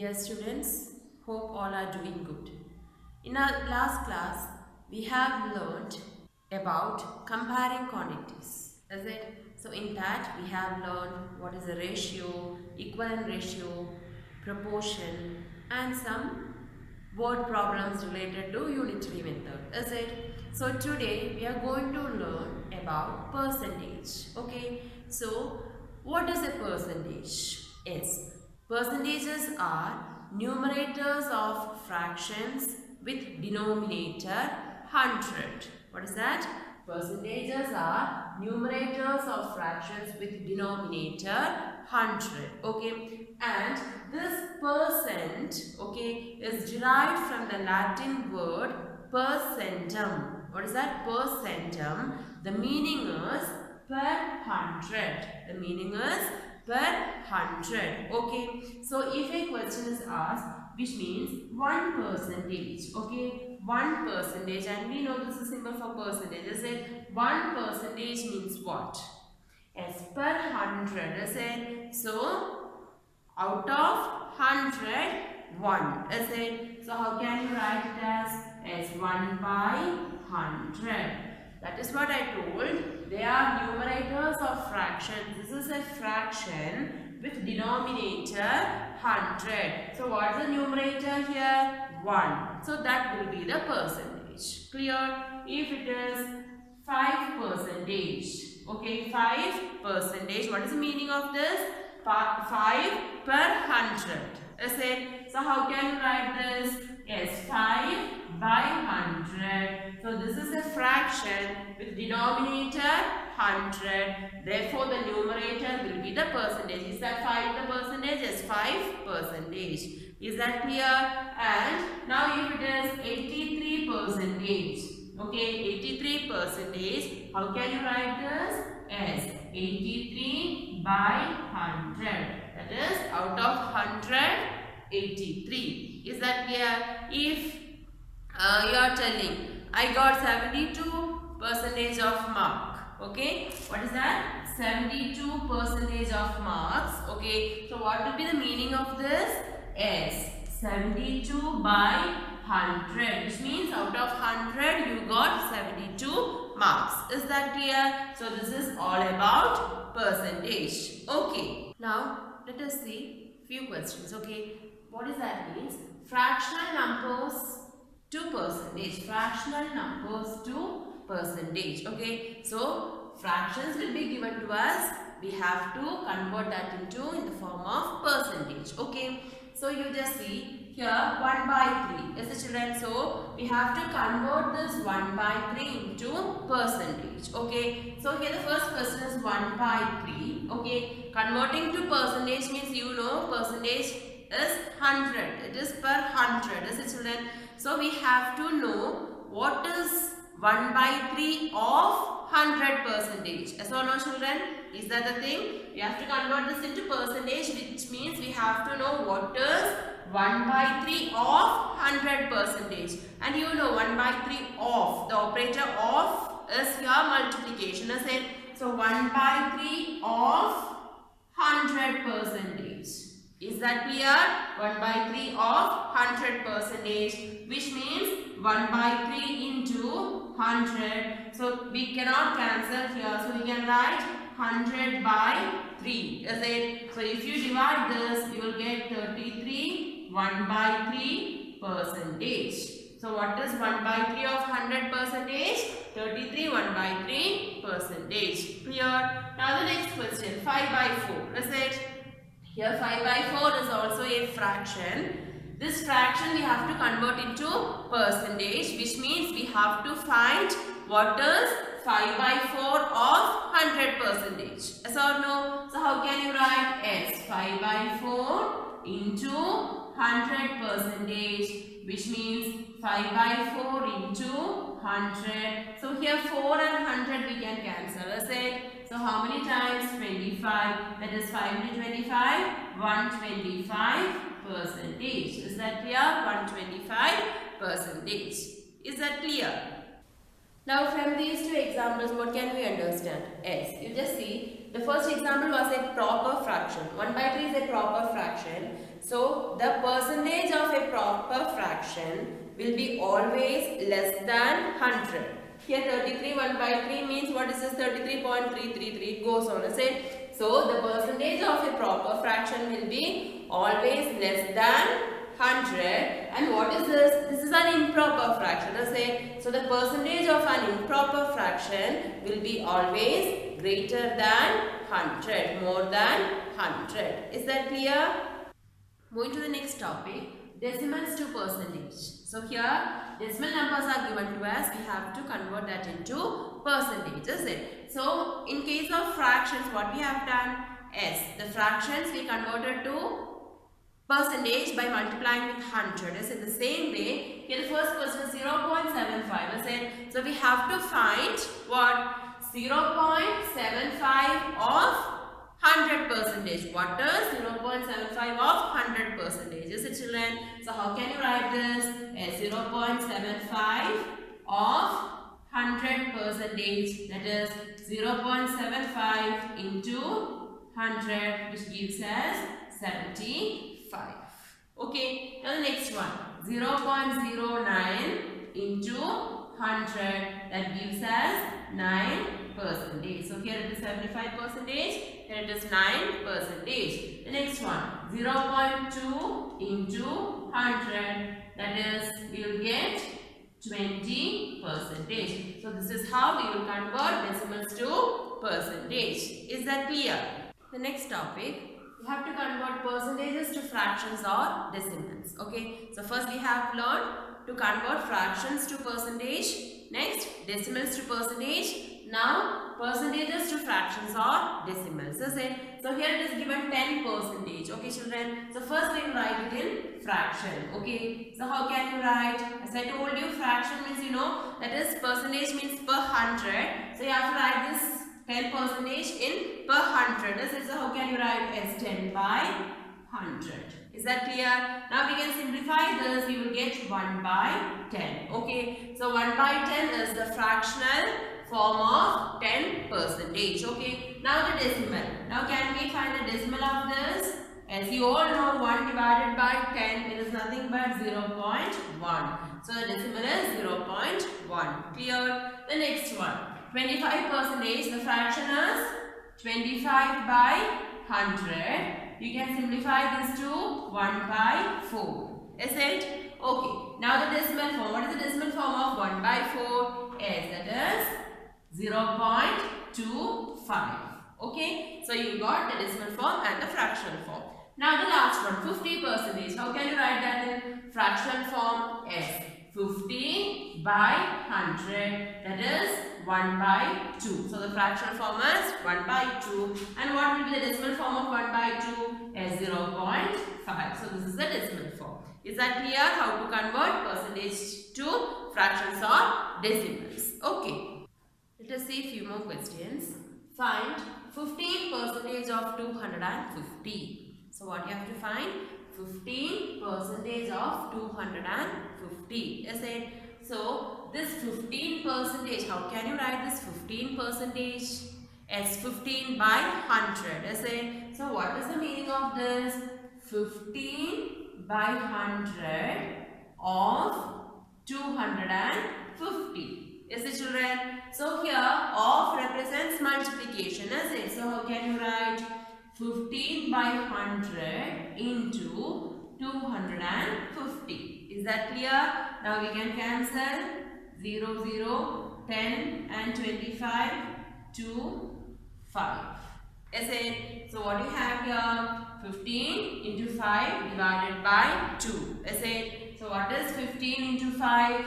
Dear students, hope all are doing good. In our last class, we have learned about comparing quantities. Is it? So in that we have learned what is a ratio, equivalent ratio, proportion and some word problems related to unitary method. Is it? So today we are going to learn about percentage. Okay. So what is a percentage? Yes. Percentages are numerators of fractions with denominator 100. What is that? Percentages are numerators of fractions with denominator 100. Okay. And this percent, okay, is derived from the Latin word percentum. What is that? Percentum. The meaning is per hundred. The meaning is per hundred. Okay. So if a question is asked, which means 1%. Okay. 1%. And we know this is symbol for percentage. Is it? 1% means what? Yes, per hundred. Is it? So out of 100, 1. Is it? So how can you write it as 1 by 100? That is what I told. They are numerators of fractions. This is a fraction with denominator 100. So what is the numerator here? 1. So that will be the percentage. Clear? If it is 5%. Okay, 5%. What is the meaning of this? 5 per 100. Is it? So how can you write this? Yes, 5 by 100. So this is a fraction with denominator 100. Therefore the numerator will be the percentage. Is that 5 the percentage? Yes, 5%. Is that clear? And now if it is 83%. Okay, 83%. How can you write this? As 83 by 100. That is out of 100, 83. Is that clear? If you are telling I got 72% of mark. Okay, what is that? 72% of marks. Okay, so what will be the meaning of this? Yes, 72 by 100, which means out of 100 you got 72 marks. Is that clear? So this is all about percentage. Okay. Now let us see few questions. Okay. What does that mean? Fractional numbers to percentage. Fractional numbers to percentage. Okay. So fractions will be given to us. We have to convert that into in the form of percentage. Okay. So you just see here 1 by 3 is the children. So we have to convert this 1 by 3 into percentage. Okay. So here the first question is 1 by 3. Okay. Converting to percentage means you know percentage is 100. It is per 100 is the children. So we have to know what is 1 by 3 of 100%. Yes or no children? Is that the thing? We have to convert this into percentage, which means we have to know what is 1 by 3 of 100%. And you know 1 by 3 of, the operator of is here multiplication. Is it? So 1 by 3 of 100%. Is that clear? 1 by 3 of 100%, which means 1 by 3 into 100. So we cannot cancel here. So we can write 100 by 3. Is it? So if you divide this, you will get 33 1 by 3 percentage. So what is 1 by 3 of 100%? 33 1 by 3 percentage. Clear? Now the next question, 5 by 4. Is it? Here 5 by 4 is also a fraction. This fraction we have to convert into percentage, which means we have to find what is 5 by 4 of 100%. Yes or no? So how can you write? Yes, 5 by 4 into 100%, which means 5 by 4 into 100. So here 4 and 100 we can cancel. Is it? So how many times? 25. That is 5 into 25. 125%. Is that clear? 125%. Is that clear? Now from these two examples, what can we understand? Yes, you just see, the first example was a proper fraction. 1 by 3 is a proper fraction. So the percentage of a proper fraction will be always less than 100. Here 33 1 by 3 means what is this? 33.333. It goes on. So the percentage of a proper fraction will be always less than 100. And what is this? This is an improper fraction. So the percentage of an improper fraction will be always greater than 100, more than 100. Is that clear? Moving to the next topic, decimals to percentage. So here decimal numbers are given to us. We have to convert that into percentages. So in case of fractions, what we have done is the fractions we converted to percentage by multiplying with 100. In the same way, here the first question is 0.75. So we have to find what? 0.75 of 100 percentage. What is 0.75 of 100 percentage? Is it, children? So how can you write this? As 0.75 of 100 percentage. That is 0.75 into 100, which gives us 75. Okay. Now the next one. 0.09 into 100. That gives us 9 percentage. So here it is 75 percentage. Here it is 9 percentage. The next one. 0.2 into 100. That is, we will get 20 percentage. So this is how we will convert decimals to percentage. Is that clear? The next topic. We have to convert percentages to fractions or decimals. Okay. So first we have learned to convert fractions to percentage. Next, decimals to percentage. Now, percentages to fractions or decimals. So here it is given 10 percentage. Okay, children. So first we will write it in fraction. Okay. So how can you write? As I told you, fraction means that is percentage means per 100. So you have to write this 10 percentage in per 100. So how can you write as 10 by 100? Is that clear? Now we can simplify this. We will get 1 by 10. Okay. So 1 by 10 is the fractional form of 10 percentage. Okay. Now the decimal. Now can we find the decimal of this? As you all know, 1 divided by 10, it is nothing but 0.1. So the decimal is 0.1. Clear? The next one. 25 percentage. The fraction is 25 by 100. You can simplify this to 1 by 4. Is it? Okay. Now the decimal form. What is the decimal form of 1 by 4? Yes, that is 0.25. Okay. So you got the decimal form and the fractional form. Now the last one, 50 percentage. How can you write that in fractional form? Yes. 50 by 100. That is 1 by 2. So the fractional form is 1 by 2. And what will be the decimal form of 1 by 2? Is 0.5. So this is the decimal form. Is that clear? How to convert percentage to fractions or decimals? Okay. Let us see a few more questions. Find 15 percentage of 250. So what you have to find? 15 percentage of 250. Is it? So this 15 percentage, how can you write this 15 percentage? As 15 by 100. Is it? So what is the meaning of this? 15 by 100 of 250. Is it, children? So here of represents multiplication. Is it? So how can you write 15 by 100 into 250. Is that clear? Now we can cancel 0, 0, 10 and 25 to 5. Is it? So what do you have here? 15 into 5 divided by 2. Is it? So what is 15 into 5?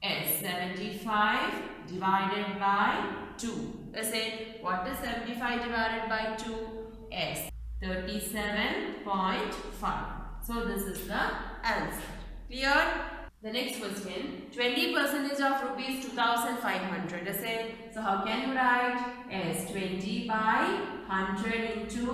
Is 75 divided by 2. Is it? What is 75 divided by 2? Is 37.5. So this is the answer. Clear? The next question. 20 percentage of rupees 2,500. Is it? So how can you write? As 20 by 100 into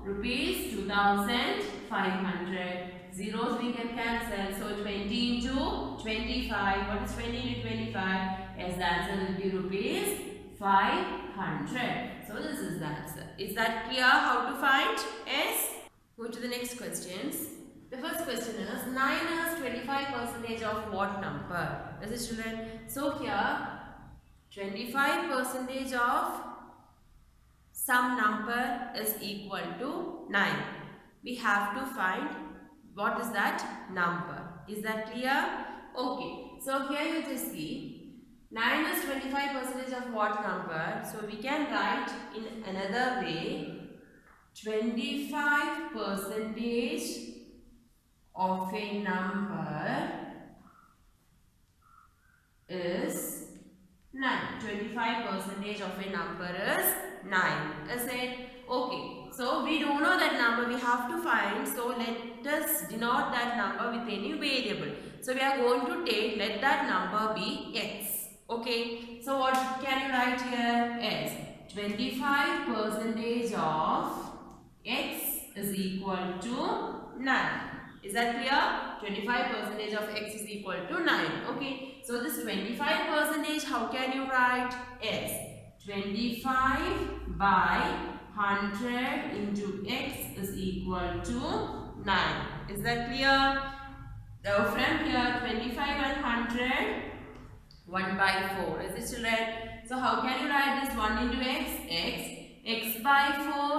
rupees 2,500. Zeros we can cancel. So 20 into 25. What is 20 into 25? As the answer will be rupees 500. So this is the answer. Is that clear how to find? Yes? Go to the next questions. The first question is 9 is 25% of what number? Is it, children? So here 25% of some number is equal to 9. We have to find what is that number. Is that clear? Okay. So here you just see 9 is 25% of what number? So we can write in another way. 25% of a number is 9. 25% of a number is 9. Is it? Okay. So we don't know that number, we have to find. So let us denote that number with any variable. So we are going to take, let that number be x. Okay. So what can you write here? As 25% of x is equal to 9. Is that clear? 25% of x is equal to 9. Okay. So this 25%, how can you write? As 25 by 100 into x is equal to 9. Is that clear? Now from here 25 and 100, 1 by 4. Is it, children? So how can you write this? 1 into x? X by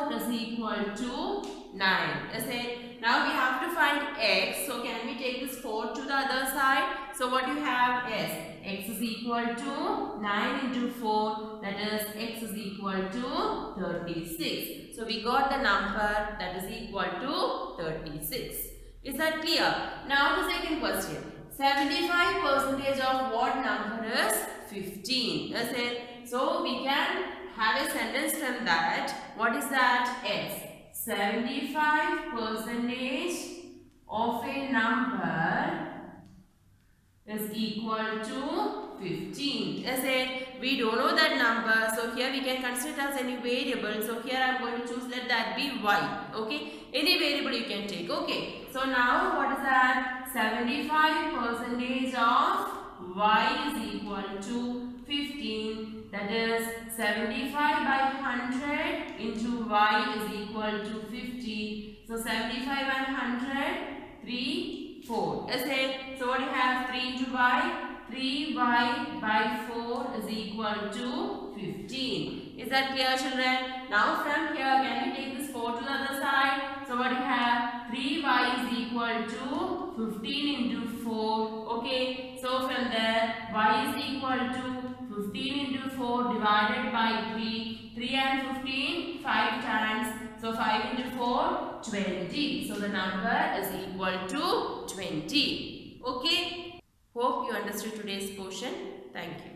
4 is equal to 9. Is it? Now we have to find x. So can we take this 4 to the other side? So what you have is x is equal to 9 into 4. That is x is equal to 36. So we got the number that is equal to 36. Is that clear? Now the second question. 75% of what number is 15? Is it? So we can have a sentence from that. What is that? Is 75% of a number is equal to 15. Is it? We don't know that number. So here we can consider it as any variable. So here I am going to choose, let that be y. Okay. Any variable you can take. Okay. So now what is that? 75% of y is equal to 15. That is 75 by 100 into y is equal to 50. So 75 and 100, 3, 4. Is it? So what do you have? 3 into y? 3y by 4 is equal to 15. Is that clear, children? Now from here, can we take this 4 to the other side? So what do you have? 3y is equal to 15 into 4. Okay. So from there, y is equal to 15 into 4 divided by 3. 3 and 15, 5 times. So 5 into 4, 20. So the number is equal to 20. Okay. Hope you understood today's portion. Thank you.